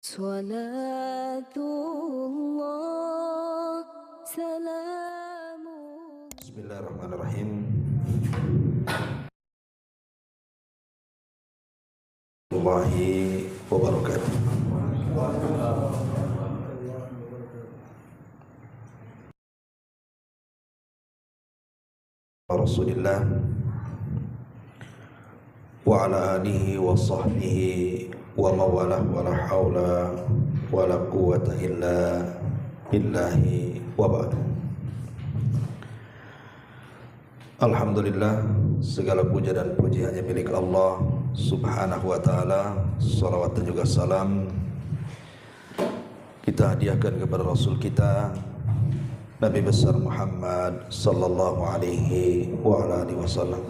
Salatullah salamu. Bismillahirrahmanirrahim. Warahmatullahi wabarakatuh. Rasulillah wa ala alihi wa sahbihi wa mawalah wa la hawla wa la quwwata illa billahi wa ba'du. Alhamdulillah, segala puja dan puji hanya milik Allah Subhanahu wa ta'ala. Salawat dan juga salam kita hadiahkan kepada Rasul kita Nabi besar Muhammad sallallahu alaihi wa ala alihi wasallam.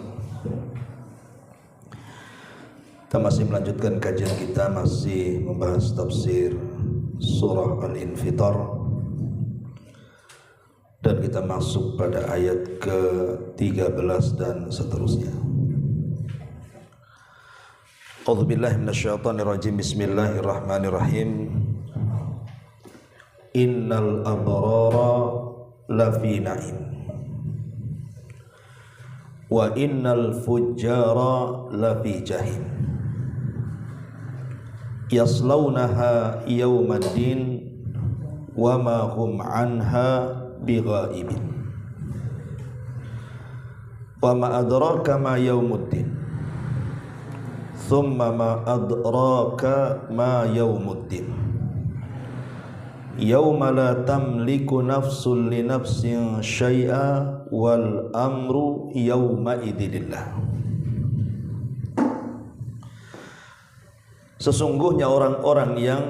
Kita masih melanjutkan kajian kita, masih membahas tafsir surah Al-Infitar, dan kita masuk pada ayat ke-13 dan seterusnya. A'udzubillahi minasyaitonirrajim. Bismillahirrahmanirrahim. Innal abrara lafi na'im wa innal fujjara lafi jahim yaslaunaha yawmaddin wa ma hum anha bighaibin wa ma adraka ma yawmuddin thumma ma adraka ma yawmuddin yauma la tamliku nafsun li nafsin syai'a wal amru yauma idzilillah. Sesungguhnya orang-orang yang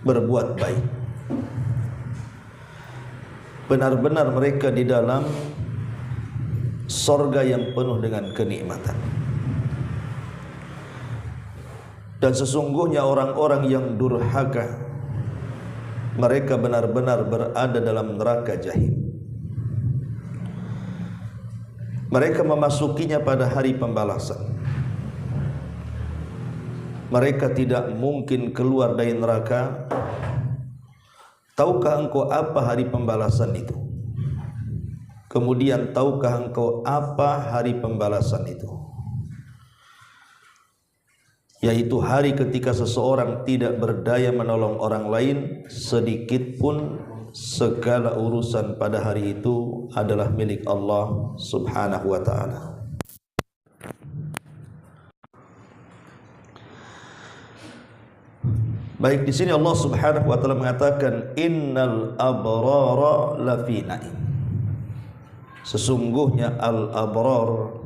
berbuat baik, benar-benar mereka di dalam sorga yang penuh dengan kenikmatan. Dan sesungguhnya orang-orang yang durhaka, mereka benar-benar berada dalam neraka jahim. Mereka memasukinya pada hari pembalasan. Mereka tidak mungkin keluar dari neraka. Tahukah engkau apa hari pembalasan itu? Kemudian tahukah engkau apa hari pembalasan itu? Yaitu hari ketika seseorang tidak berdaya menolong orang lain sedikit pun. Segala urusan pada hari itu adalah milik Allah Subhanahu wa ta'ala. Baik, di sini Allah Subhanahu wa ta'ala mengatakan innal abrara lafi na'im. Sesungguhnya al-abrar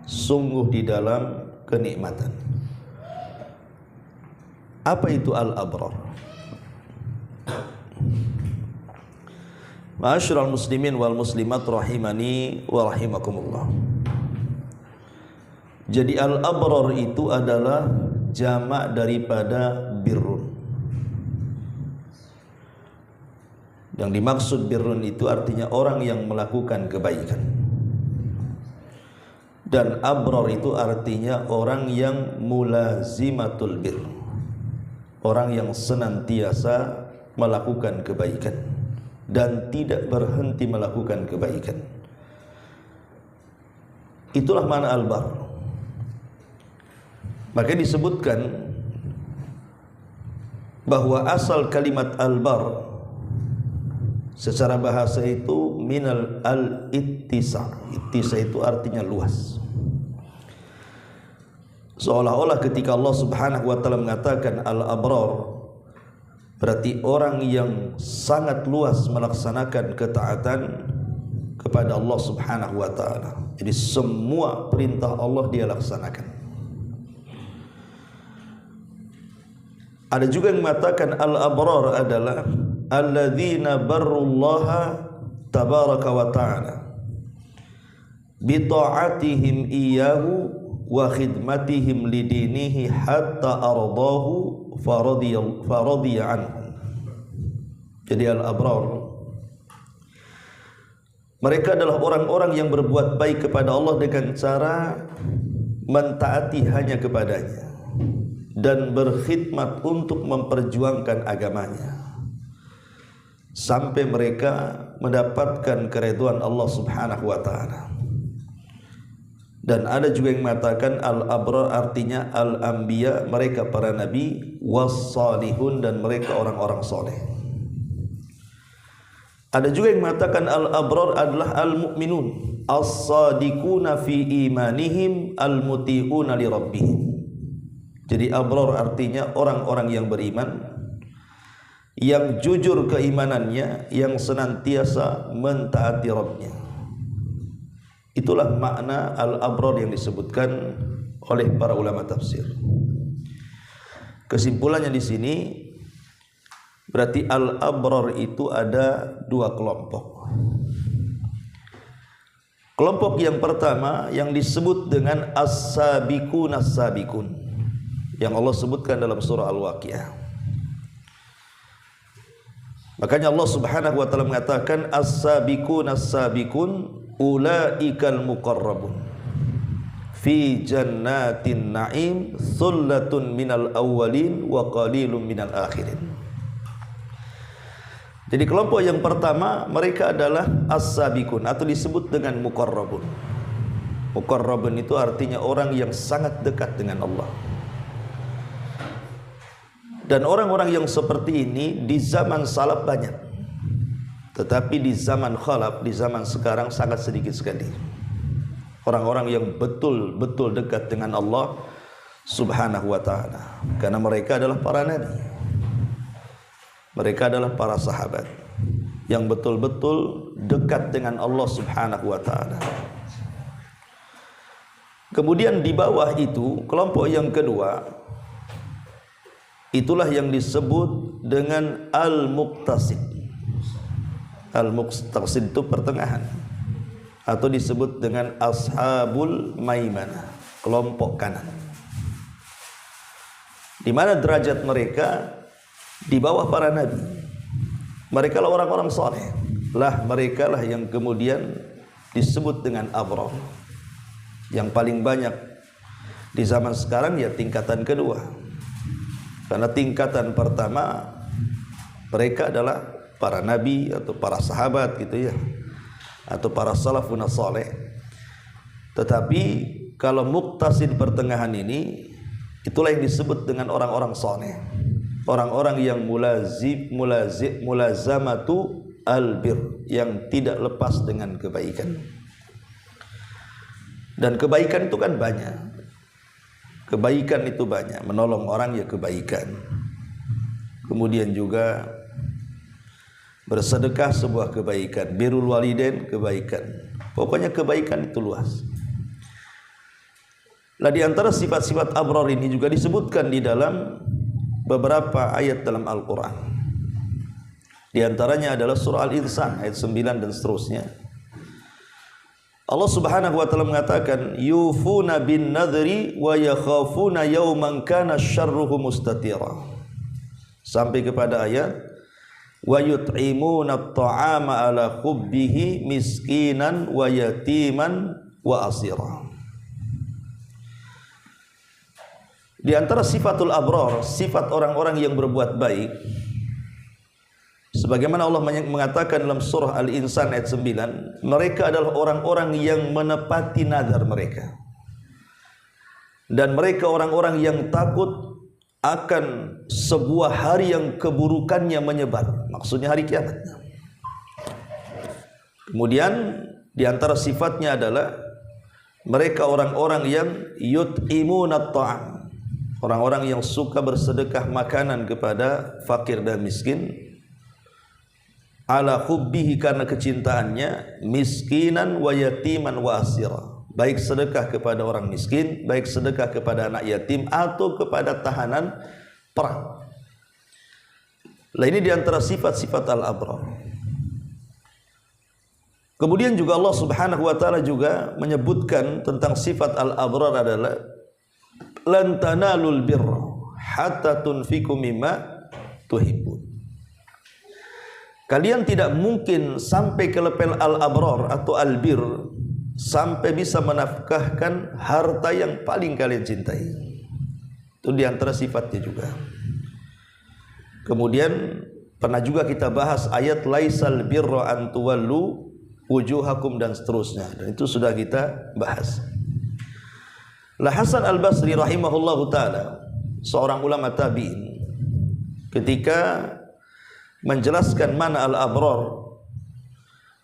sungguh di dalam kenikmatan. Apa itu al-abrar? Ma'asyiral muslimin wal muslimat rahimani wa rahimakumullah. Jadi al-abrar itu adalah jamak daripada birrun. Yang dimaksud birrun itu artinya orang yang melakukan kebaikan. Dan abrar itu artinya orang yang mulazimatul birr, orang yang senantiasa melakukan kebaikan dan tidak berhenti melakukan kebaikan. Itulah makna al-bar. Maka disebutkan bahwa asal kalimat al-bar secara bahasa itu minal al-ittisa. Ittisa itu artinya luas. Seolah-olah ketika Allah Subhanahu wa ta'ala mengatakan al-abrar, berarti orang yang sangat luas melaksanakan ketaatan kepada Allah Subhanahu wa ta'ala. Jadi semua perintah Allah dia laksanakan. Ada juga yang mengatakan al-abrar adalah alladzina barrullaha tabaraka wa ta'ala bi ta'atihim iyyahu wa khidmatihim lidinihi hatta ardahu faradiya anhu. Jadi al-abrar, mereka adalah orang-orang yang berbuat baik kepada Allah dengan cara mentaati hanya kepadanya, dan berkhidmat untuk memperjuangkan agamanya sampai mereka mendapatkan keridhaan Allah Subhanahu wa taala. Dan ada juga yang mengatakan al-abrar artinya al-anbiya, mereka para nabi, was-salihun, dan mereka orang-orang soleh. Ada juga yang mengatakan al-abrar adalah al-mu'minun, as-sadiquna fi imanihim, al-muti'una li rabbihim. Jadi abrar artinya orang-orang yang beriman, yang jujur keimanannya, yang senantiasa mentaati Rabbnya. Itulah makna al-abrar yang disebutkan oleh para ulama tafsir. Kesimpulannya di sini berarti al-abrar itu ada dua kelompok. Kelompok yang pertama yang disebut dengan as-sabiqun as-sabiqun, yang Allah sebutkan dalam surah Al-Waqiah. Makanya Allah Subhanahu wa taala mengatakan as-sabiqun as-sabiqun ulaikal muqarrabun fi jannatin na'im thullatun minal awwalin wa qalilun minal akhirin. Jadi kelompok yang pertama mereka adalah as-sabiqun atau disebut dengan muqarrabun. Muqarrabun itu artinya orang yang sangat dekat dengan Allah. Dan orang-orang yang seperti ini di zaman salaf banyak, tetapi di zaman khalaf, di zaman sekarang sangat sedikit sekali orang-orang yang betul-betul dekat dengan Allah Subhanahu wa taala. Karena mereka adalah para nabi, mereka adalah para sahabat yang betul-betul dekat dengan Allah Subhanahu wa taala. Kemudian di bawah itu kelompok yang kedua, itulah yang disebut dengan al-muqtasid. Al-muqtasid itu pertengahan, atau disebut dengan ashabul maimanah, kelompok kanan, di mana derajat mereka di bawah para nabi. Mereka lah orang-orang saleh, mereka lah yang kemudian disebut dengan abrar. Yang paling banyak di zaman sekarang ya tingkatan kedua. Karena tingkatan pertama mereka adalah para nabi atau para sahabat gitu ya, atau para salafun saleh. Tetapi kalau muqtasid pertengahan ini, itulah yang disebut dengan orang-orang saleh, orang-orang yang mulazamatu albir, yang tidak lepas dengan kebaikan. Dan kebaikan itu kan banyak. Kebaikan itu banyak, menolong orang ya kebaikan. Kemudian juga bersedekah sebuah kebaikan, birrul walidain kebaikan. Pokoknya kebaikan itu luas. Lah di antara sifat-sifat abrar ini juga disebutkan di dalam beberapa ayat dalam Al-Qur'an. Di antaranya adalah surah Al-Insan ayat 9 dan seterusnya. Allah Subhanahu wa taala mengatakan yufuna bin nadri wa yakhafuna yawman kana syarruhu mustatira, sampai kepada ayat wa yut'imuna at-ta'ama ala hubbihi miskinan wa yatiman wa asira. Di antara sifatul abrar, sifat orang-orang yang berbuat baik, sebagaimana Allah mengatakan dalam surah Al-Insan ayat 9, mereka adalah orang-orang yang menepati nazar mereka. Dan mereka orang-orang yang takut akan sebuah hari yang keburukannya menyebar. Maksudnya hari kiamat. Kemudian di antara sifatnya adalah mereka orang-orang yang yut'imunat ta'am, orang-orang yang suka bersedekah makanan kepada fakir dan miskin, ala hubbihi, karena kecintaannya, miskinan wa yatiman wa asira, baik sedekah kepada orang miskin, baik sedekah kepada anak yatim atau kepada tahanan perang. Lah ini diantara sifat-sifat al-abrar. Kemudian juga Allah Subhanahu wa taala juga menyebutkan tentang sifat al-abrar adalah lan tanalul birra hatta tunfiqu mimma tuhibbun. Kalian tidak mungkin sampai ke level al-abrar atau al-bir sampai bisa menafkahkan harta yang paling kalian cintai. Itu di antara sifatnya juga. Kemudian pernah juga kita bahas ayat laisal birra an tuwallu wujuhakum dan seterusnya, dan itu sudah kita bahas. La Hasan Al-Basri rahimahullahu taala, seorang ulama tabi'in, ketika menjelaskan mana al-abrar,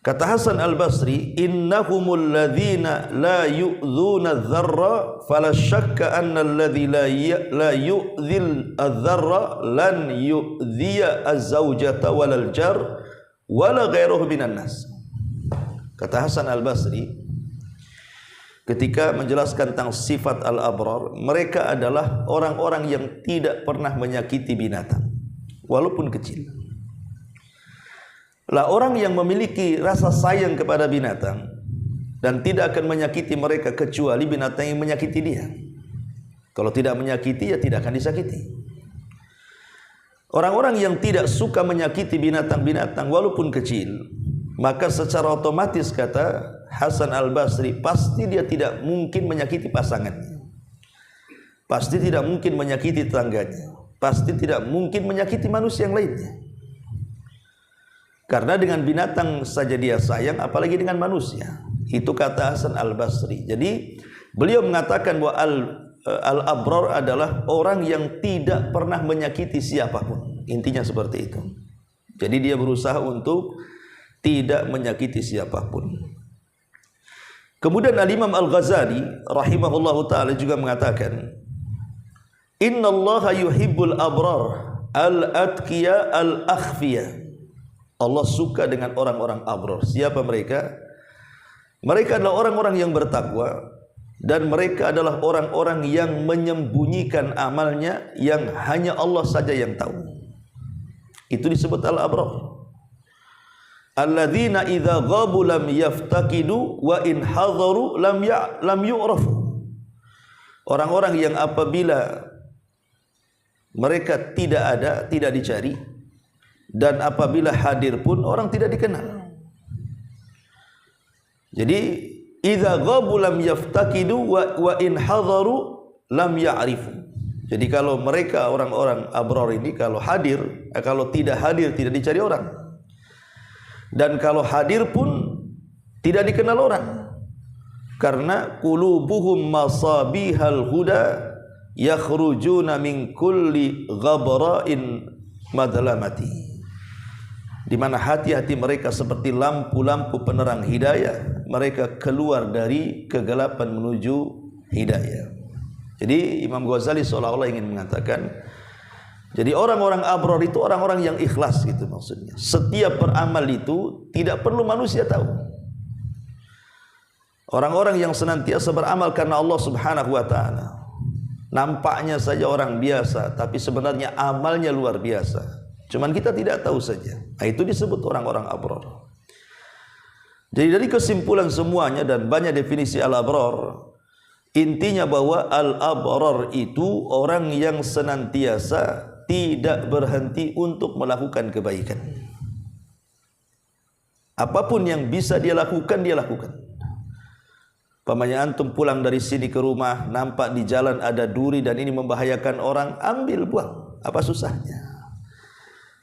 kata Hasan Al-Basri, innahumul ladzina la yu'dzuna adh-dharra fala syakka anna alladzi la yu'dzil adh-dharra lan yu'dhiya az-zawjata walal jar wala ghairuhu minan nas. Kata Hasan Al-Basri ketika menjelaskan tentang sifat al-abrar, mereka adalah orang-orang yang tidak pernah menyakiti binatang walaupun kecil. Lah orang yang memiliki rasa sayang kepada binatang dan tidak akan menyakiti mereka kecuali binatang yang menyakiti dia. Kalau tidak menyakiti, ya tidak akan disakiti. Orang-orang yang tidak suka menyakiti binatang-binatang walaupun kecil, maka secara otomatis kata Hasan Al-Basri, pasti dia tidak mungkin menyakiti pasangannya, pasti tidak mungkin menyakiti tetangganya, pasti tidak mungkin menyakiti manusia yang lainnya. Karena dengan binatang saja dia sayang, apalagi dengan manusia. Itu kata Hasan Al-Basri. Jadi beliau mengatakan bahwa al-abrar adalah orang yang tidak pernah menyakiti siapapun. Intinya seperti itu. Jadi dia berusaha untuk tidak menyakiti siapapun. Kemudian Al-Imam Al-Ghazali rahimahullahu ta'ala juga mengatakan, innallaha yuhibbul abrar al-atqiya al-akhfiya. Allah suka dengan orang-orang abrar. Siapa mereka? Mereka adalah orang-orang yang bertakwa, dan mereka adalah orang-orang yang menyembunyikan amalnya yang hanya Allah saja yang tahu. Itu disebut al-abrar. Alladzina idza ghabu lam yaftaqidu wa in hadaru lam yu'rafu. Orang-orang yang apabila mereka tidak ada, tidak dicari, dan apabila hadir pun orang tidak dikenal. Jadi idza ghabu lam yaftaqidu wa in hadaru lam ya'rifu. Jadi kalau mereka orang-orang abrar ini kalau hadir, kalau tidak hadir tidak dicari orang, dan kalau hadir pun tidak dikenal orang. Karena qulubuhum masabihal huda yakhrujuna min kulli ghabra'in madlamati. Di mana hati-hati mereka seperti lampu-lampu penerang hidayah, mereka keluar dari kegelapan menuju hidayah. Jadi Imam Ghazali seolah-olah ingin mengatakan, jadi orang-orang abrar itu orang-orang yang ikhlas, gitu maksudnya. Setiap beramal itu tidak perlu manusia tahu. Orang-orang yang senantiasa beramal karena Allah Subhanahu wa taala. Nampaknya saja orang biasa, tapi sebenarnya amalnya luar biasa. Cuman kita tidak tahu saja. Nah, itu disebut orang-orang abrar. Jadi dari kesimpulan semuanya dan banyak definisi al-abrar, intinya bahwa al-abrar itu orang yang senantiasa tidak berhenti untuk melakukan kebaikan. Apapun yang bisa dia lakukan, dia lakukan. Pamannya antum pulang dari sini ke rumah, nampak di jalan ada duri dan ini membahayakan orang, ambil, buang. Apa susahnya?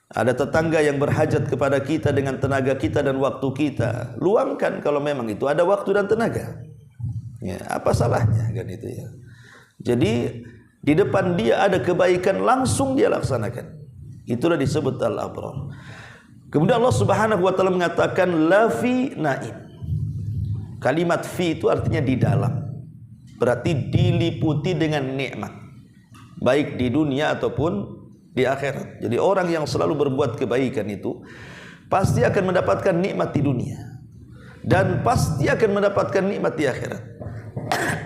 Ada tetangga yang berhajat kepada kita dengan tenaga kita dan waktu kita, luangkan kalau memang itu ada waktu dan tenaga. Ya, apa salahnya kan itu ya. Jadi di depan dia ada kebaikan, langsung dia laksanakan. Itulah disebut al-abrar. Kemudian Allah Subhanahu wa taala mengatakan la fi naim. Kalimat fi itu artinya di dalam. Berarti diliputi dengan nikmat, baik di dunia ataupun di akhirat. Jadi orang yang selalu berbuat kebaikan itu pasti akan mendapatkan nikmat di dunia dan pasti akan mendapatkan nikmat di akhirat.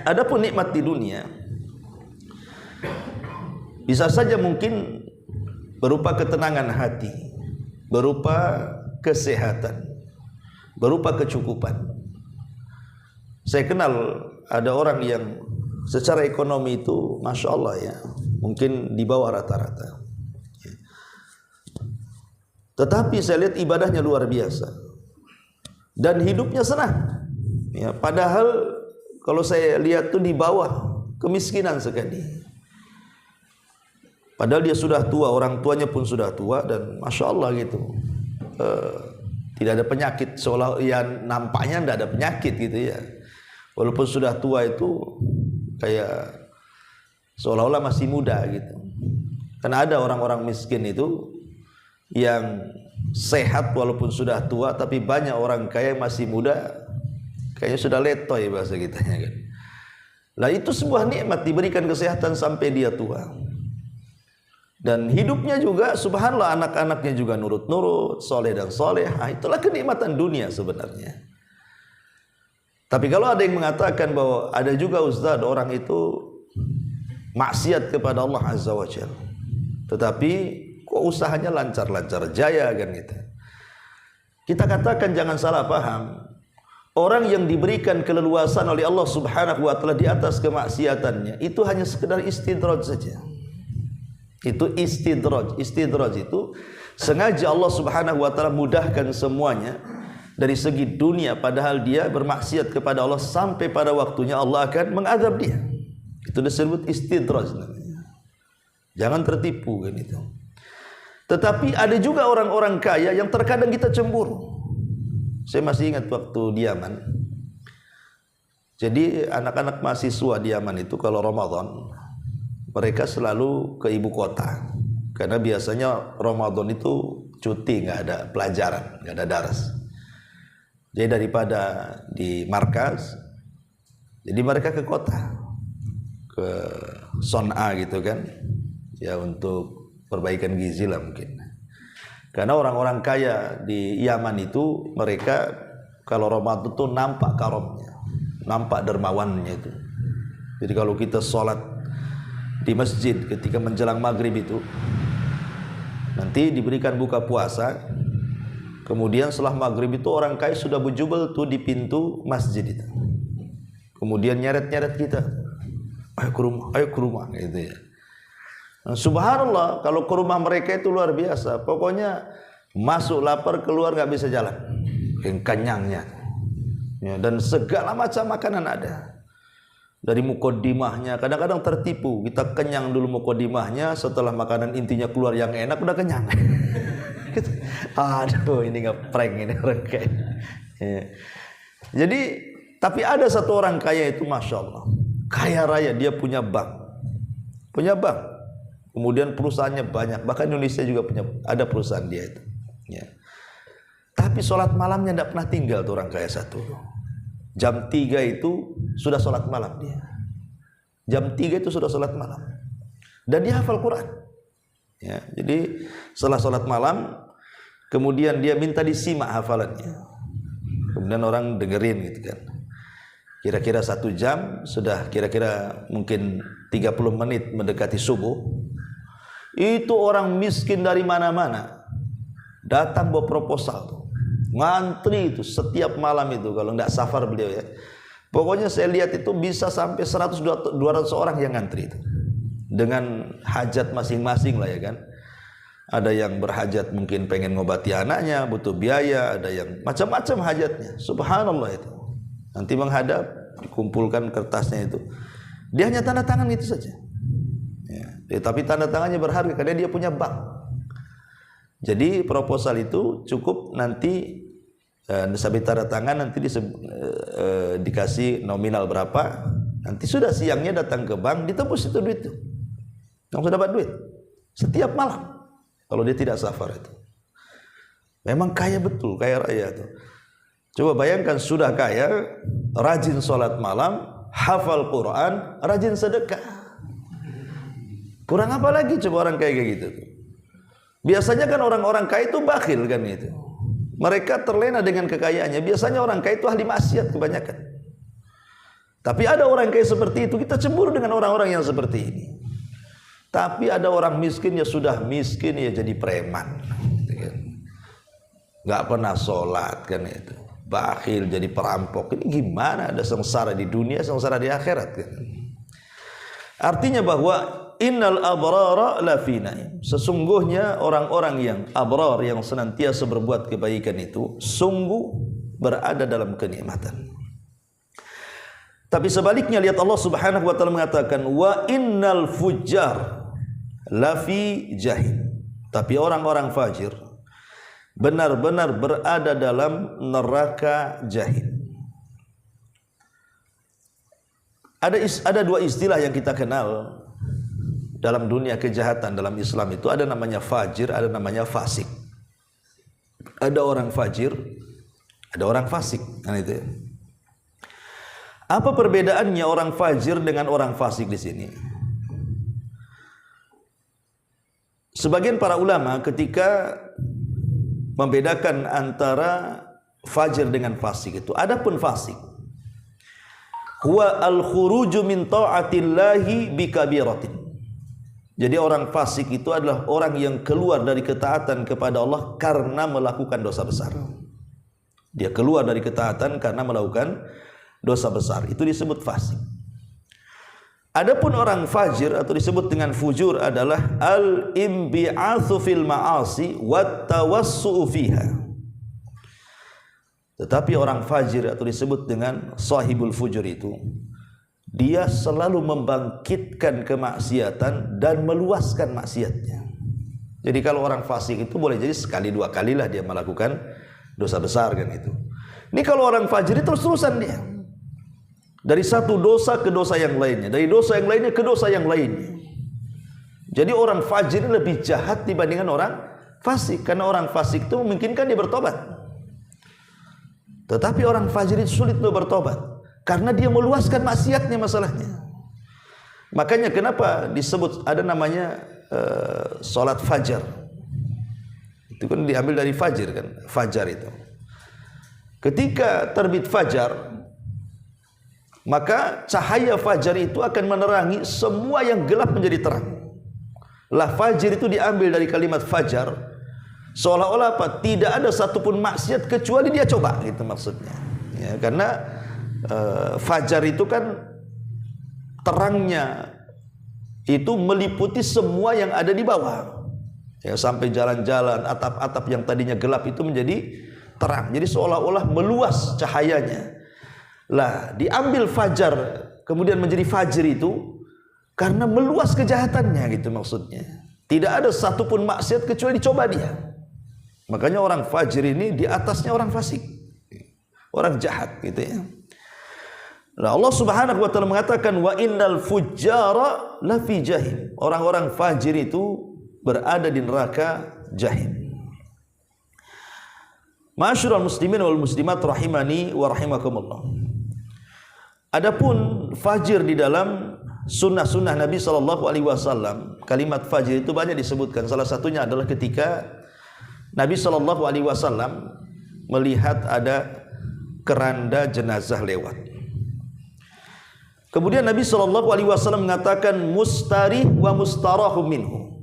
Adapun nikmat di dunia bisa saja mungkin berupa ketenangan hati, berupa kesehatan, berupa kecukupan. Saya kenal ada orang yang secara ekonomi itu Masya Allah ya, mungkin di bawah rata-rata, tetapi saya lihat ibadahnya luar biasa dan hidupnya senang ya, padahal kalau saya lihat tuh di bawah kemiskinan sekali. Padahal dia sudah tua, orang tuanya pun sudah tua, dan masya Allah gitu, tidak ada penyakit, seolah ya nampaknya tidak ada penyakit gitu ya. Walaupun sudah tua itu kayak seolah-olah masih muda gitu. Karena ada orang-orang miskin itu yang sehat walaupun sudah tua, tapi banyak orang kaya yang masih muda, kayaknya sudah letoy bahasa kita kan. Lah itu sebuah nikmat, diberikan kesehatan sampai dia tua. Dan hidupnya juga subhanallah, anak-anaknya juga nurut-nurut, soleh dan solehah. Itulah kenikmatan dunia sebenarnya. Tapi kalau ada yang mengatakan bahwa ada juga ustaz orang itu maksiat kepada Allah Azza wa Jalla, tetapi kok usahanya lancar-lancar jaya kan gitu. Kita katakan jangan salah paham. Orang yang diberikan keleluasan oleh Allah Subhanahu wa taala di atas kemaksiatannya itu hanya sekedar istidraj saja. Itu istidraj. Istidraj itu sengaja Allah Subhanahu wa taala mudahkan semuanya dari segi dunia, padahal dia bermaksiat kepada Allah, sampai pada waktunya Allah akan mengadab dia. Itu disebut istidraj namanya. Jangan tertipu kan itu. Tetapi ada juga orang-orang kaya yang terkadang kita cemburu. Saya masih ingat waktu di Yaman. Jadi anak-anak mahasiswa di Yaman itu kalau Ramadan mereka selalu ke ibu kota, karena biasanya Ramadan itu cuti, nggak ada pelajaran, nggak ada daras. Jadi daripada di markas, jadi mereka ke kota, ke Son'a gitu kan, ya untuk perbaikan gizi lah mungkin. Karena orang-orang kaya di Yaman itu mereka kalau Ramadan itu nampak karomnya, nampak dermawannya itu. Jadi kalau kita sholat di masjid ketika menjelang maghrib itu, nanti diberikan buka puasa, kemudian setelah maghrib itu orang kaya sudah berjubel tuh di pintu masjid itu, kemudian nyeret-nyeret kita, ayo ke rumah gitu ya. Nah, subhanallah, kalau ke rumah mereka itu luar biasa, pokoknya masuk lapar, keluar nggak bisa jalan, kenyangnya ya, dan segala macam makanan ada. Dari mukodimahnya, kadang-kadang tertipu, kita kenyang dulu mukodimahnya, setelah makanan intinya keluar yang enak udah kenyang. Aduh, ini ngeprank ini orang kaya. Ya. Jadi, tapi ada satu orang kaya itu masya Allah, kaya raya, dia punya bank, kemudian perusahaannya banyak, bahkan Indonesia juga punya, ada perusahaan dia itu. Ya. Tapi sholat malamnya tidak pernah tinggal tuh orang kaya satu. Jam 3 itu sudah sholat malam dia. Jam 3 itu sudah sholat malam. Dan dia hafal Quran. Ya, jadi setelah sholat malam, kemudian dia minta disimak hafalannya. Kemudian orang dengerin gitu kan. Kira-kira 1 jam, sudah kira-kira mungkin 30 menit mendekati subuh. Itu orang miskin dari mana-mana datang bawa proposal tuh. Ngantri itu setiap malam itu, kalau nggak safar beliau ya. Pokoknya saya lihat itu bisa sampai 100-200 orang yang ngantri itu. Dengan hajat masing-masing lah ya kan. Ada yang berhajat mungkin pengen ngobati anaknya, butuh biaya, ada yang macam-macam hajatnya. Subhanallah itu. Nanti menghadap, dikumpulkan kertasnya itu. Dia hanya tanda tangan itu saja. Ya, tapi tanda tangannya berharga karena dia punya bank. Jadi proposal itu cukup nanti sabit tanda tangan, nanti dikasih nominal berapa, nanti sudah siangnya datang ke bank ditebus itu duit itu, langsung dapat duit setiap malam kalau dia tidak safar itu. Memang kaya betul, kaya raya itu. Coba bayangkan, sudah kaya, rajin sholat malam, hafal Quran, rajin sedekah, kurang apa lagi coba orang kaya kayak gitu tuh. Biasanya kan orang-orang kaya itu bakhil kan itu. Mereka terlena dengan kekayaannya. Biasanya orang kaya itu ahli maksiat kebanyakan. Tapi ada orang kaya seperti itu, kita cemburu dengan orang-orang yang seperti ini. Tapi ada orang miskin, ya sudah miskin ya jadi preman. Gak pernah sholat kan itu. Bakhil, jadi perampok. Ini gimana? Ada sengsara di dunia, sengsara di akhirat kan. Artinya bahwa innal abrara lafi naim. Sesungguhnya orang-orang yang abrar, yang senantiasa berbuat kebaikan itu sungguh berada dalam kenikmatan. Tapi sebaliknya lihat Allah Subhanahu wa taala mengatakan wa innal fujjar lafi jahim. Tapi orang-orang fajir benar-benar berada dalam neraka jahim. Ada dua istilah yang kita kenal dalam dunia kejahatan dalam Islam itu, ada namanya fajir, ada namanya fasik. Ada orang fajir, ada orang fasik, kan itu. Apa perbedaannya orang fajir dengan orang fasik di sini? Sebagian para ulama ketika membedakan antara fajir dengan fasik itu, adapun fasik huwa al-khuruju min ta'atillahi bikabiratin. Jadi orang fasik itu adalah orang yang keluar dari ketaatan kepada Allah karena melakukan dosa besar. Dia keluar dari ketaatan karena melakukan dosa besar, itu disebut fasik. Adapun orang fajir atau disebut dengan fujur adalah al-imbi'atsu fil ma'asi wat tawassu'u fiha. Tetapi orang fajir atau disebut dengan sahibul fujur itu, dia selalu membangkitkan kemaksiatan dan meluaskan maksiatnya. Jadi kalau orang fasik itu boleh jadi sekali dua kalilah dia melakukan dosa besar, kan itu. Ini kalau orang fajir itu terus-terusan dia. Dari satu dosa ke dosa yang lainnya, dari dosa yang lainnya ke dosa yang lainnya. Jadi orang fajir lebih jahat dibandingkan orang fasik, karena orang fasik itu memungkinkan dia bertobat. Tetapi orang fajir itu sulit untuk bertobat karena dia meluaskan maksiatnya, masalahnya. Makanya kenapa disebut ada namanya salat fajar. Itu kan diambil dari fajir, kan, fajar itu. Ketika terbit fajar, maka cahaya fajar itu akan menerangi semua yang gelap menjadi terang. Lah fajar itu diambil dari kalimat fajar, seolah-olah apa? Tidak ada satupun maksiat kecuali dia coba, gitu maksudnya. Ya, karena fajar itu kan terangnya itu meliputi semua yang ada di bawah. Ya, sampai jalan-jalan, atap-atap yang tadinya gelap itu menjadi terang. Jadi seolah-olah meluas cahayanya. Lah diambil fajar kemudian menjadi fajir itu karena meluas kejahatannya, gitu maksudnya. Tidak ada satupun maksiat kecuali dicoba dia. Makanya orang fajir ini di atasnya orang fasik, orang jahat, gitu ya. Nah, Allah Subhanahu wa taala mengatakan wa innal fujjara lafi jahim. Orang-orang fajir itu berada di neraka jahim. Ma'asyiral muslimin wal muslimat rahimani wa rahimakumullah. Adapun fajir di dalam sunnah-sunnah Nabi SAW, kalimat fajir itu banyak disebutkan. Salah satunya adalah ketika Nabi SAW melihat ada keranda jenazah lewat. Kemudian Nabi SAW mengatakan mustarih wa mustarahu minhu.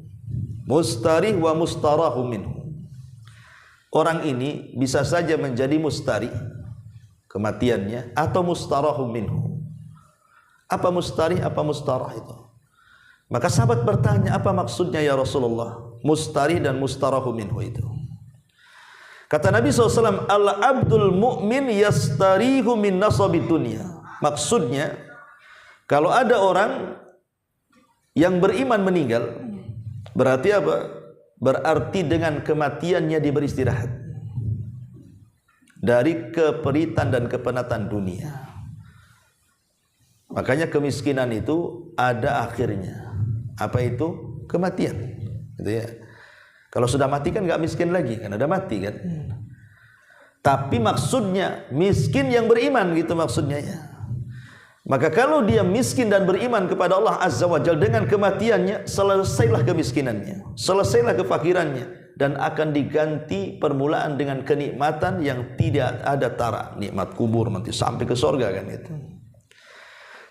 Mustarih wa mustarahu minhu. Orang ini bisa saja menjadi mustarih, kematiannya, atau mustarahu minhu. Apa mustarih, apa mustarah itu? Maka sahabat bertanya, apa maksudnya ya Rasulullah mustarih dan mustarahu minhu itu? Kata Nabi SAW, al-abdul mu'min yastarihu min nasabid dunya. Maksudnya, kalau ada orang yang beriman meninggal, berarti apa? Berarti dengan kematiannya dia beristirahat dari keperitan dan kepenatan dunia. Makanya kemiskinan itu ada akhirnya. Apa itu? Kematian. Gitu ya. Kalau sudah mati kan nggak miskin lagi, kan udah mati kan. Tapi maksudnya miskin yang beriman, gitu maksudnya ya. Maka kalau dia miskin dan beriman kepada Allah Azza wa Jalla, dengan kematiannya selesailah kemiskinannya, selesailah kefakirannya, dan akan diganti permulaan dengan kenikmatan yang tidak ada tara, nikmat kubur nanti sampai ke surga, kan itu.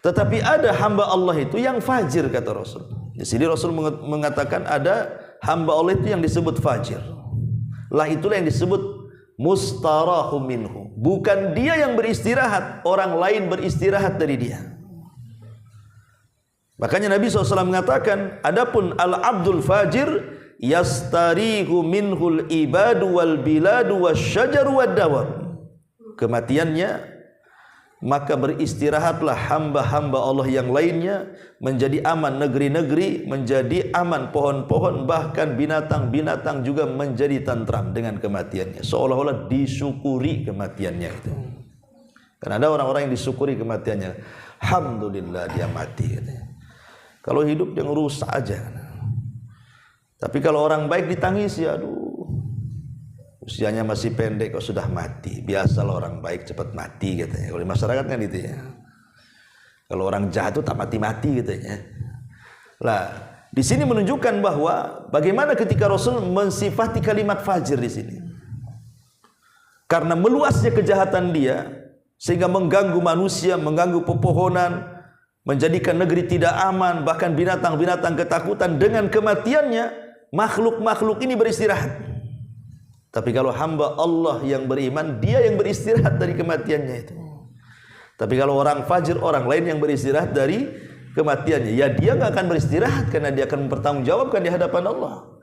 Tetapi ada hamba Allah itu yang fajir, kata Rasul. Di sini Rasul mengatakan ada hamba Allah itu yang disebut fajir. Lah itulah yang disebut mustarahu minhu. Bukan dia yang beristirahat, orang lain beristirahat dari dia. Makanya Nabi SAW mengatakan, adapun al-abdul fajir yastarihu minhul ibadu wal biladu wasyajaru wad dawab. Kematiannya maka beristirahatlah hamba-hamba Allah yang lainnya, menjadi aman negeri-negeri, menjadi aman pohon-pohon, bahkan binatang-binatang juga menjadi tentram dengan kematiannya, seolah-olah disyukuri kematiannya itu. Karena ada orang-orang yang disyukuri kematiannya, alhamdulillah dia mati katanya. Kalau hidup dia ngerusak aja. Tapi kalau orang baik ditangisi, aduh usianya masih pendek kok sudah mati. Biasalah orang baik cepat mati katanya. Kalau di masyarakat kan gitu ya. Kalau orang jahat itu tak mati-mati katanya. Lah, di sini menunjukkan bahwa bagaimana ketika Rasul mensifati kalimat fajir di sini. Karena meluasnya kejahatan dia sehingga mengganggu manusia, mengganggu pepohonan, menjadikan negeri tidak aman, bahkan binatang-binatang ketakutan. Dengan kematiannya, makhluk-makhluk ini beristirahat. Tapi kalau hamba Allah yang beriman, dia yang beristirahat dari kematiannya itu. Tapi kalau orang fajir, orang lain yang beristirahat dari kematiannya, ya dia nggak akan beristirahat karena dia akan mempertanggungjawabkan di hadapan Allah.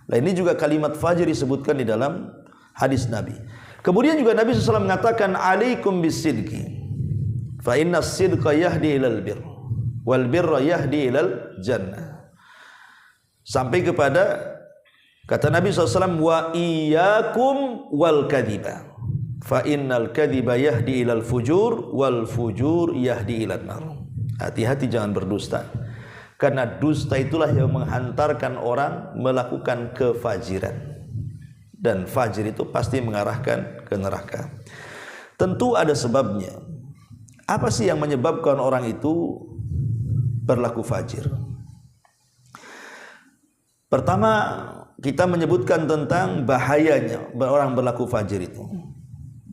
Nah, ini juga kalimat fajir disebutkan di dalam hadis Nabi. Kemudian juga Nabi SAW mengatakan, alaikum bisidqi, fa inna sidqa yahdi ilal bir, wal birra yahdi ilal jannah. Sampai kepada kata Nabi SAW, wa iyyakum wal kadhiba, fa innal kadhiba yahdi ilal fujur, wal fujur yahdi ilan nar. Hati-hati jangan berdusta, karena dusta itulah yang menghantarkan orang melakukan kefajiran. Dan fajir itu pasti mengarahkan ke neraka. Tentu ada sebabnya. Apa sih yang menyebabkan orang itu berlaku fajir? Pertama, kita menyebutkan tentang bahayanya orang berlaku fajir itu.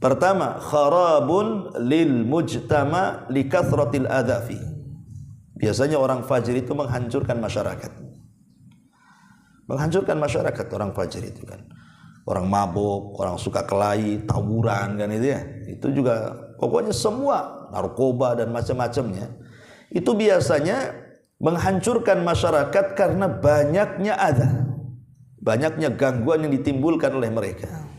Pertama, kharabun lil mujtama li kathratil adzafi. Biasanya orang fajir itu menghancurkan masyarakat. Menghancurkan masyarakat orang fajir itu kan. Orang mabuk, orang suka kelahi, tawuran kan itu ya. Itu juga pokoknya semua narkoba dan macam-macamnya. Itu biasanya menghancurkan masyarakat karena banyaknya adza. Banyaknya gangguan yang ditimbulkan oleh mereka.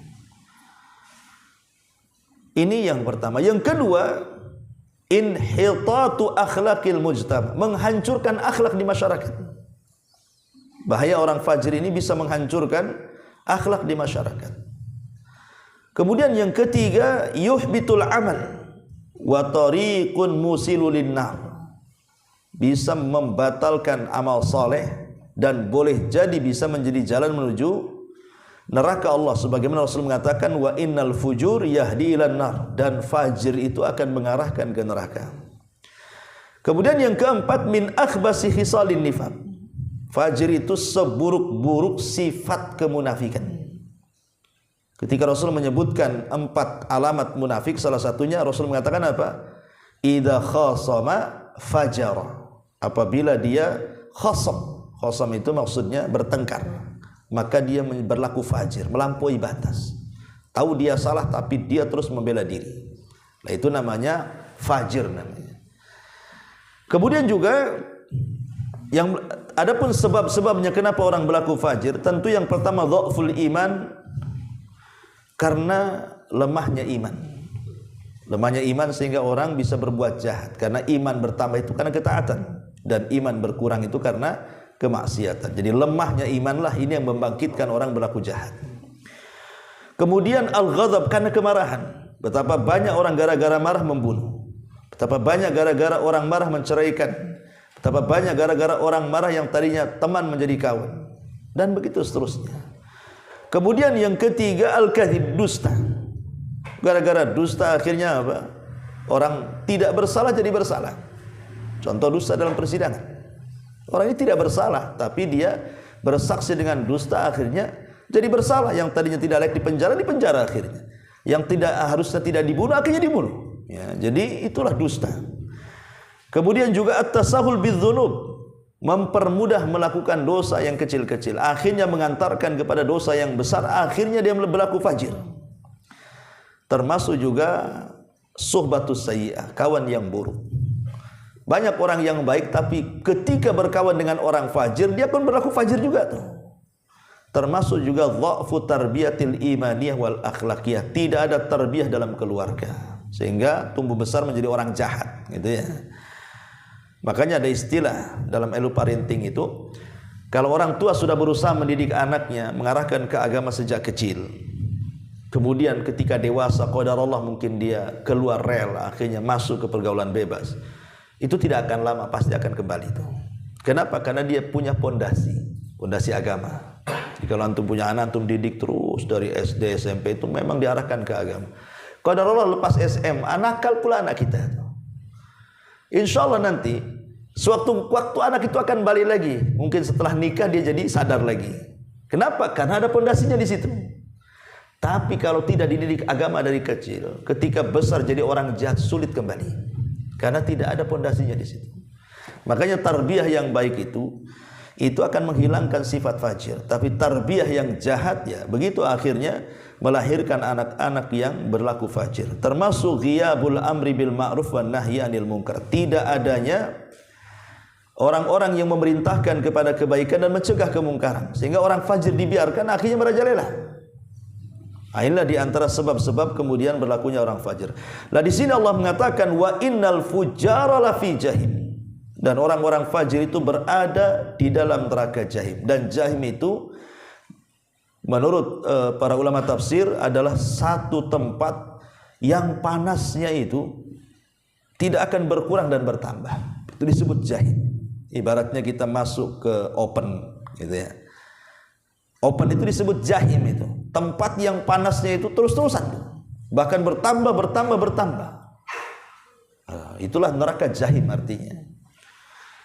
Ini yang pertama. Yang kedua, inhitatu akhlaqil mujtama, menghancurkan akhlak di masyarakat. Bahaya orang fajir ini bisa menghancurkan akhlak di masyarakat. Kemudian yang ketiga, yuhbitul amal wa tariqun musilul linnar, bisa membatalkan amal saleh dan boleh jadi bisa menjadi jalan menuju neraka Allah, sebagaimana Rasul mengatakan, wa innal fujur yahdi ilan nar, dan fajir itu akan mengarahkan ke neraka. Kemudian yang keempat, min akhbasi khisalin nifaq, fajir itu seburuk-buruk sifat kemunafikan. Ketika Rasul menyebutkan 4 alamat munafik, salah satunya Rasul mengatakan apa? Idza khasama fajara, apabila dia khasam. Khasam itu maksudnya bertengkar, maka dia berlaku fajir, melampaui batas. Tahu dia salah tapi dia terus membela diri. Nah, itu namanya fajir namanya. Kemudian juga yang adapun sebab-sebabnya kenapa orang berlaku fajir, tentu yang pertama dhaful iman, karena lemahnya iman. Lemahnya iman sehingga orang bisa berbuat jahat. Karena iman bertambah itu karena ketaatan, dan iman berkurang itu karena kemaksiatan. Jadi lemahnya imanlah ini yang membangkitkan orang berlaku jahat. Kemudian al-ghadab, karena kemarahan. Betapa banyak orang gara-gara marah membunuh. Betapa banyak gara-gara orang marah menceraikan. Betapa banyak gara-gara orang marah yang tadinya teman menjadi kawan. Dan begitu seterusnya. Kemudian yang ketiga, al-kadhib, dusta. Gara-gara dusta akhirnya apa? Orang tidak bersalah jadi bersalah. Contoh dusta dalam persidangan. Orang ini tidak bersalah, tapi dia bersaksi dengan dusta, akhirnya jadi bersalah. Yang tadinya tidak layak dipenjara akhirnya. Yang tidak harusnya tidak dibunuh, akhirnya dibunuh. Ya, jadi itulah dusta. Kemudian juga at-tasahul bidzunub, mempermudah melakukan dosa yang kecil-kecil, akhirnya mengantarkan kepada dosa yang besar, akhirnya dia berlaku fajir. Termasuk juga suhbatus sayyi'ah, kawan yang buruk. Banyak orang yang baik tapi ketika berkawan dengan orang fajir, dia pun berlaku fajir juga tuh. Termasuk juga dha'fu tarbiyatil imaniyah wal akhlaqiyah, tidak ada tarbiyah dalam keluarga. sehingga tumbuh besar menjadi orang jahat, gitu ya. Makanya ada istilah dalam ilmu parenting itu, kalau orang tua sudah berusaha mendidik anaknya, mengarahkan ke agama sejak kecil, kemudian ketika dewasa, qadarullah mungkin dia keluar rel, akhirnya masuk ke pergaulan bebas, itu tidak akan lama, pasti akan kembali itu. Kenapa? Karena dia punya pondasi agama. Jadi kalau antum punya anak, antum didik terus dari SD, SMP, itu memang diarahkan ke agama. Qadarullah lepas SMA, nakal pula anak kita. Insya Allah nanti waktu anak itu akan balik lagi. Mungkin setelah nikah dia jadi sadar lagi. Kenapa? Karena ada pondasinya di situ. Tapi kalau tidak dididik agama dari kecil, ketika besar jadi orang jahat, sulit kembali. Karena tidak ada pondasinya di situ. Makanya tarbiyah yang baik itu akan menghilangkan sifat fajir. Tapi tarbiyah yang jahat, ya begitu akhirnya melahirkan anak-anak yang berlaku fajir. Termasuk ghiyabul amri bil ma'ruf wan nahyi 'anil munkar. Tidak adanya orang-orang yang memerintahkan kepada kebaikan dan mencegah kemungkaran, sehingga orang fajir dibiarkan, akhirnya merajalela. Inilah di antara sebab-sebab kemudian berlakunya orang fajir. Nah, di sini Allah mengatakan wa innal fujjara lafi jahim. Dan orang-orang fajir itu berada di dalam neraka jahim. Dan jahim itu menurut para ulama tafsir adalah satu tempat yang panasnya itu tidak akan berkurang dan bertambah. Itu disebut jahim. Ibaratnya kita masuk ke open, gitu ya. Open itu disebut jahim itu. Tempat yang panasnya itu terus-terusan, bahkan bertambah. Itulah neraka jahim artinya.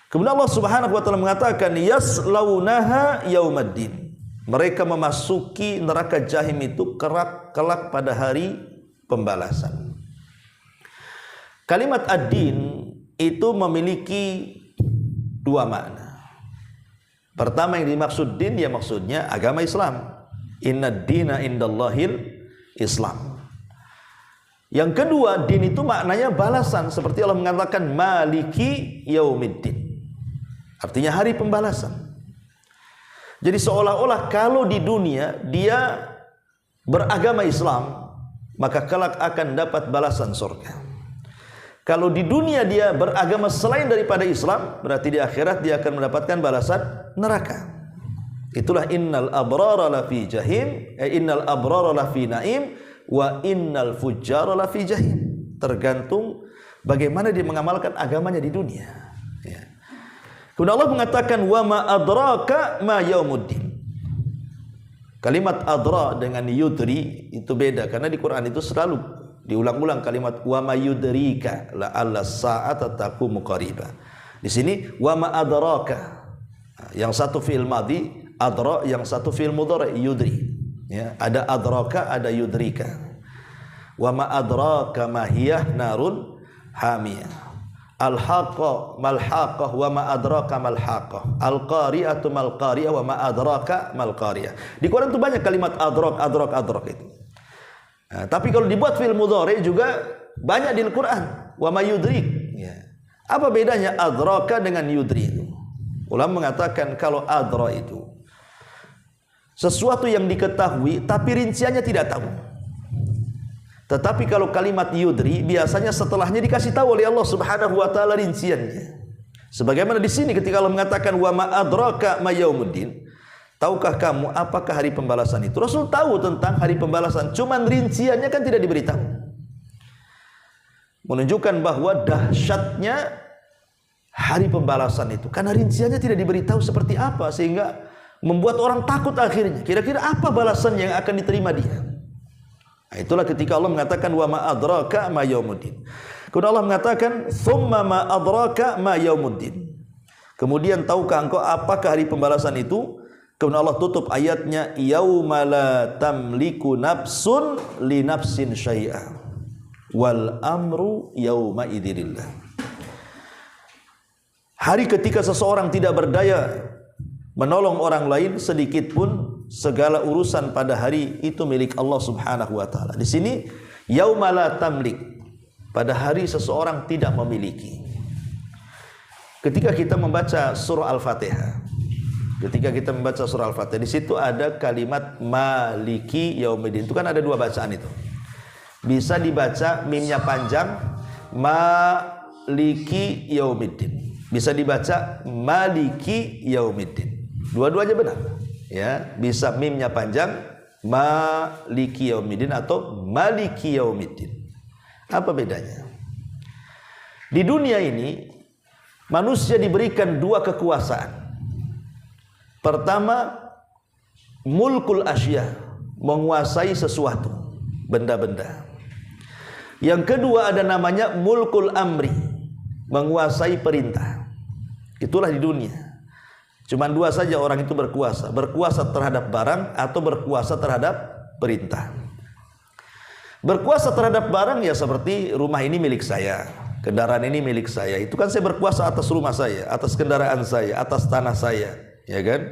Kemudian Allah Subhanahu wa taala mengatakan yaslaunaha yaumaddin. Mereka memasuki neraka jahim itu kelak pada hari pembalasan. Kalimat ad-din itu memiliki dua makna. Pertama yang dimaksud din, ya maksudnya agama Islam. Innad dina indallahil Islam. Yang kedua, din itu maknanya balasan, seperti Allah mengatakan maliki yaumiddin. Artinya hari pembalasan. Jadi seolah-olah kalau di dunia dia beragama Islam, maka kelak akan dapat balasan surga. Kalau di dunia dia beragama selain daripada Islam, berarti di akhirat dia akan mendapatkan balasan neraka. Itulah innal abrara lafi jahim, innal abrara lafi naim, wa innal fujjara lafi jahim. Tergantung bagaimana dia mengamalkan agamanya di dunia. Ya. Kemudian Allah mengatakan wa ma adraka ma yaumuddin. Kalimat adra dengan yudri itu beda, karena di Quran itu selalu diulang-ulang kalimat wa ma yudrika la alla sa'ata taqumu qariba. Di sini wa ma adraka. Yang satu fi'il madhi adra, yang satu fi'il mudhari yudri. Ya, ada adraka, ada yudrika. Wa ma adraka ma hiyah narun hamiyah. Al-haqqa mal-haqqah wa ma adraka mal-haqqah. Al-qari'atu mal-qari'ah wa ma adraka mal-qari'ah. Di Quran itu banyak kalimat adrak itu. Nah, tapi kalau dibuat fi'il mudhari juga banyak di Al-Quran. Wa ma yudrik. Ya. Apa bedanya adraka dengan yudri itu? Ulama mengatakan kalau adra itu sesuatu yang diketahui tapi rinciannya tidak tahu. Tetapi kalau kalimat yudri biasanya setelahnya dikasih tahu oleh Allah Subhanahu wa taala rinciannya. Sebagaimana di sini ketika Allah mengatakan wa ma adraka ma yaumuddin, tahukah kamu apakah hari pembalasan itu? Rasul tahu tentang hari pembalasan, cuman rinciannya kan tidak diberitahu. Menunjukkan bahwa dahsyatnya hari pembalasan itu karena rinciannya tidak diberitahu seperti apa, sehingga membuat orang takut akhirnya. Kira-kira apa balasan yang akan diterima dia? Nah, itulah ketika Allah mengatakan wa ma adraka ma yaumuddin. Kemudian Allah mengatakan tsumma ma adraka ma yaumuddin. Kemudian tahukah engkau apakah hari pembalasan itu? Kemudian Allah tutup ayatnya yauma la tamliku nafsun li nafsin syai'a wal amru yauma idillah. Hari ketika seseorang tidak berdaya menolong orang lain sedikit pun, segala urusan pada hari itu milik Allah Subhanahu wa taala. Di sini yauma la tamlik, pada hari seseorang tidak memiliki. Ketika kita membaca surah Al-Fatihah, di situ ada kalimat maliki yaumiddin. Itu kan ada dua bacaan itu. Bisa dibaca mimnya panjang, maliki yaumiddin. Bisa dibaca maliki yaumiddin. Dua-duanya benar. Ya, bisa mimnya panjang, maliki yaumiddin atau maliki yaumiddin. Apa bedanya? Di dunia ini manusia diberikan dua kekuasaan. Pertama, mulkul asya, menguasai sesuatu, benda-benda. Yang kedua ada namanya mulkul amri, menguasai perintah. Itulah di dunia. Cuman dua saja orang itu berkuasa, berkuasa terhadap barang atau berkuasa terhadap perintah. Berkuasa terhadap barang ya seperti rumah ini milik saya, kendaraan ini milik saya. Itu kan saya berkuasa atas rumah saya, atas kendaraan saya, atas tanah saya, ya kan?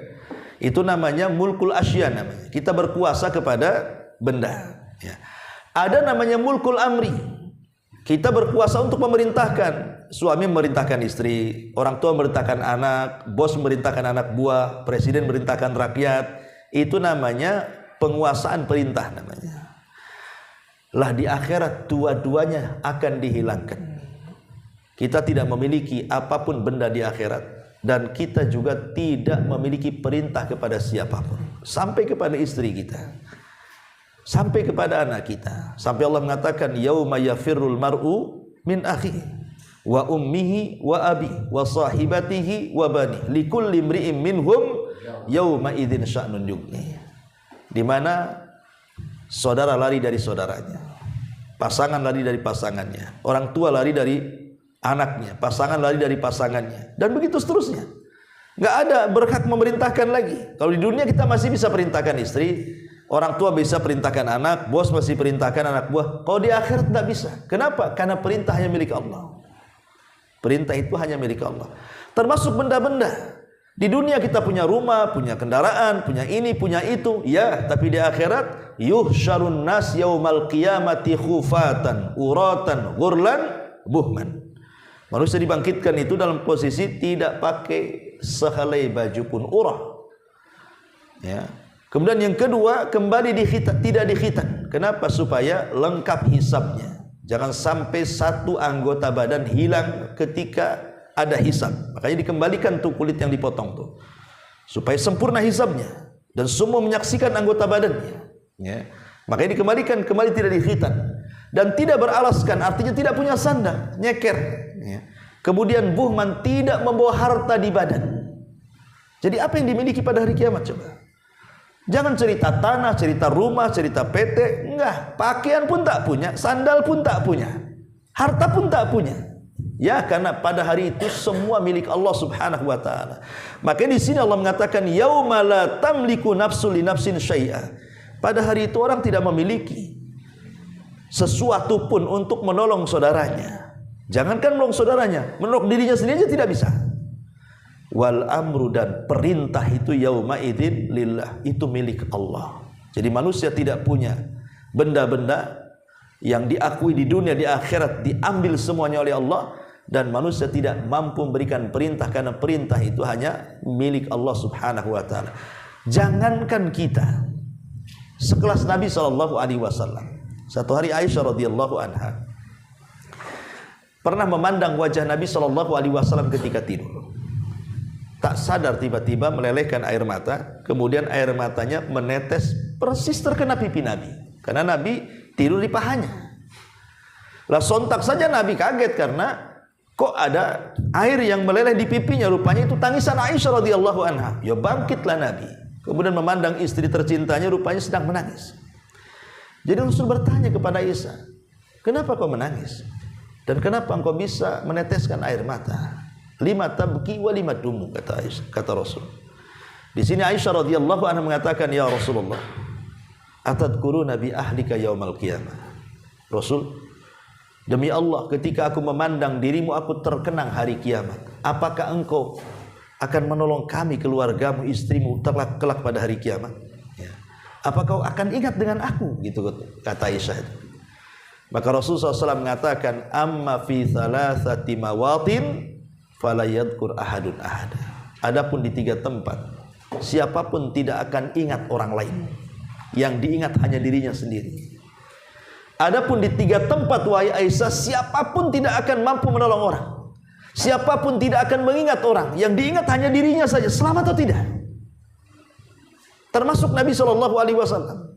Itu namanya mulkul asya namanya. Kita berkuasa kepada benda, ya. Ada namanya mulkul amri. Kita berkuasa untuk memerintahkan. Suami memerintahkan istri, orang tua memerintahkan anak, bos memerintahkan anak buah, presiden memerintahkan rakyat. Itu namanya penguasaan perintah namanya. Lah di akhirat dua-duanya akan dihilangkan. Kita tidak memiliki apapun benda di akhirat, dan kita juga tidak memiliki perintah kepada siapapun, sampai kepada istri kita, sampai kepada anak kita. Sampai Allah mengatakan yauma yafirrul mar'u min akhihi wa ummihi wa abi wa sahibatihi wa bani likulli imri'in minhum yauma idzin sya'nun yughni. Di mana saudara lari dari saudaranya, pasangan lari dari pasangannya, orang tua lari dari anaknya, pasangan lari dari pasangannya, dan begitu seterusnya. Nggak ada berhak memerintahkan lagi. Kalau di dunia kita masih bisa perintahkan istri, orang tua bisa perintahkan anak, bos masih perintahkan anak buah. Kalau di akhirat tidak bisa. Kenapa? Karena perintah hanya milik Allah. Perintah itu hanya milik Allah. Termasuk benda-benda. Di dunia kita punya rumah, punya kendaraan, punya ini, punya itu. Ya, tapi di akhirat yuhsyarun nas yaumal qiyamati khufatan uratan ghurlan buhman. Manusia dibangkitkan itu dalam posisi tidak pakai sehelai baju pun urah. Ya. Kemudian yang kedua, kembali dikhitan, tidak dikhitan. Kenapa? Supaya lengkap hisabnya. Jangan sampai satu anggota badan hilang ketika ada hisab. Makanya dikembalikan tuh kulit yang dipotong tuh, supaya sempurna hisabnya dan semua menyaksikan anggota badannya. Ya. Makanya dikembalikan, kembali tidak dikhitan dan tidak beralaskan, artinya tidak punya sandal, nyeker. Ya. Kemudian buhman, tidak membawa harta di badan. Jadi apa yang dimiliki pada hari kiamat coba? Jangan cerita tanah, cerita rumah, cerita PT, enggak. Pakaian pun tak punya, sandal pun tak punya, harta pun tak punya. Ya, karena pada hari itu semua milik Allah Subhanahu wa taala. Makanya di sini Allah mengatakan yauma la tamliku nafsun li nafsin syai'a. Pada hari itu orang tidak memiliki sesuatu pun untuk menolong saudaranya. Jangankan menolong saudaranya, menolong dirinya sendiri aja tidak bisa. Wal amru, dan perintah itu yauma idzin lillah, itu milik Allah. Jadi manusia tidak punya benda-benda yang diakui di dunia, di akhirat diambil semuanya oleh Allah, dan manusia tidak mampu memberikan perintah karena perintah itu hanya milik Allah Subhanahu wa taala. Jangankan kita, sekelas Nabi SAW. Satu hari Aisyah radhiyallahu anha pernah memandang wajah Nabi SAW ketika tidur. Tak sadar tiba-tiba melelehkan air mata, kemudian air matanya menetes persis terkena pipi Nabi, karena Nabi tidur di pahanya. Lah sontak saja Nabi kaget karena kok ada air yang meleleh di pipinya, rupanya itu tangisan Aisyah radhiyallahu anha. Ya bangkitlah Nabi, kemudian memandang istri tercintanya, rupanya sedang menangis. Jadi Rasul bertanya kepada Aisyah, kenapa kau menangis? Dan kenapa engkau bisa meneteskan air mata? Lima tabki wa lima dumu, kata Rasul. Di sini Aisyah radhiyallahu anha mengatakan, ya Rasulullah, atadkuruna bi ahlika yaumal qiyamah. Rasul, demi Allah, ketika aku memandang dirimu, aku terkenang hari kiamat. Apakah engkau akan menolong kami, keluargamu, istrimu, kelak pada hari kiamat? Ya. Apa kau akan ingat dengan aku? Gitu kata Aisyah. Maka Rasulullah SAW mengatakan, amma fi thalathati mawatin fala yadhkur ahadun ahada. Adapun di 3 tempat, siapapun tidak akan ingat orang lain, yang diingat hanya dirinya sendiri. Adapun di 3 tempat wahai Aisyah, siapapun tidak akan mampu menolong orang. Siapapun tidak akan mengingat orang. Yang diingat hanya dirinya saja, selamat atau tidak. Termasuk Nabi SAW.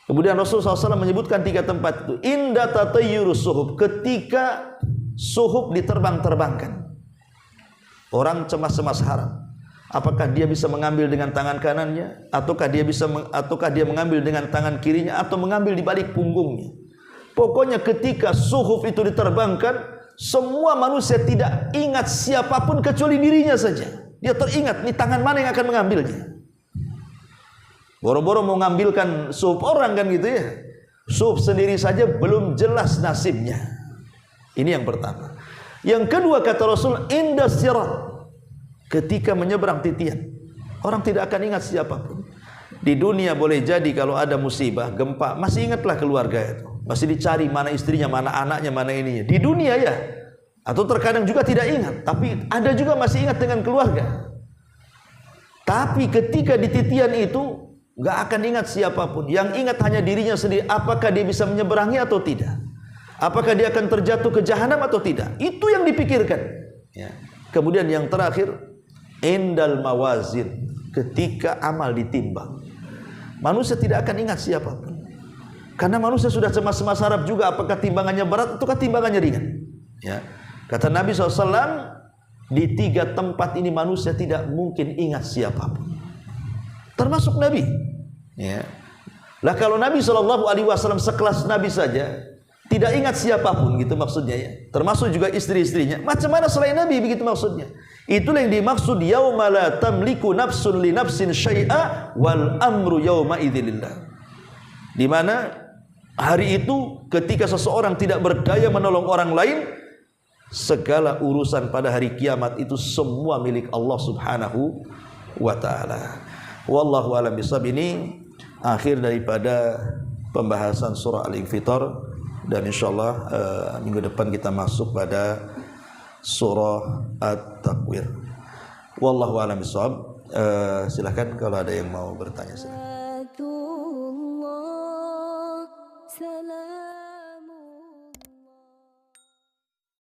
Kemudian Rasulullah SAW menyebutkan 3 tempat itu. Inda tatayyurus suhub, ketika suhub diterbang-terbangkan. Orang cemas-cemas haram. Apakah dia bisa mengambil dengan tangan kanannya, ataukah dia mengambil dengan tangan kirinya, atau mengambil di balik punggungnya. Pokoknya ketika suhuf itu diterbangkan, semua manusia tidak ingat siapapun kecuali dirinya saja. Dia teringat, nih tangan mana yang akan mengambilnya. Boro-boro mau mengambilkan suhuf orang kan gitu ya. Suhuf sendiri saja belum jelas nasibnya. Ini yang pertama. Yang kedua kata Rasul, inda sirat, ketika menyeberang titian, orang tidak akan ingat siapapun. Di dunia boleh jadi kalau ada musibah, gempa, masih ingatlah keluarga itu. Masih dicari mana istrinya, mana anaknya, mana ininya. Di dunia ya. Atau terkadang juga tidak ingat. Tapi ada juga masih ingat dengan keluarga. Tapi ketika di titian itu, gak akan ingat siapapun. Yang ingat hanya dirinya sendiri. Apakah dia bisa menyeberangi atau tidak? Apakah dia akan terjatuh ke jahanam atau tidak? Itu yang dipikirkan. Ya. Kemudian yang terakhir, indal mawazin, ketika amal ditimbang, manusia tidak akan ingat siapapun, karena manusia sudah cemas-cemas harap juga apakah timbangannya berat ataukah timbangannya ringan. Ya. Kata Nabi SAW, di 3 tempat ini manusia tidak mungkin ingat siapapun, termasuk Nabi. Ya. Lah kalau Nabi SAW sekelas Nabi saja tidak ingat siapapun, gitu maksudnya ya, termasuk juga istri-istrinya, macam mana selain Nabi, begitu maksudnya. Itulah yang dimaksud yauma la tamliku nafsun li nafsin syai'a wal amru yauma idzilillah. Di mana hari itu ketika seseorang tidak berdaya menolong orang lain, segala urusan pada hari kiamat itu semua milik Allah Subhanahu wa taala. Wallahu a'lam bishawab. Ini akhir daripada pembahasan surah Al-Infitar, dan insyaallah minggu depan kita masuk pada surah At-Takwir. Wallahu a'lam bishawab. Silakan kalau ada yang mau bertanya silakan.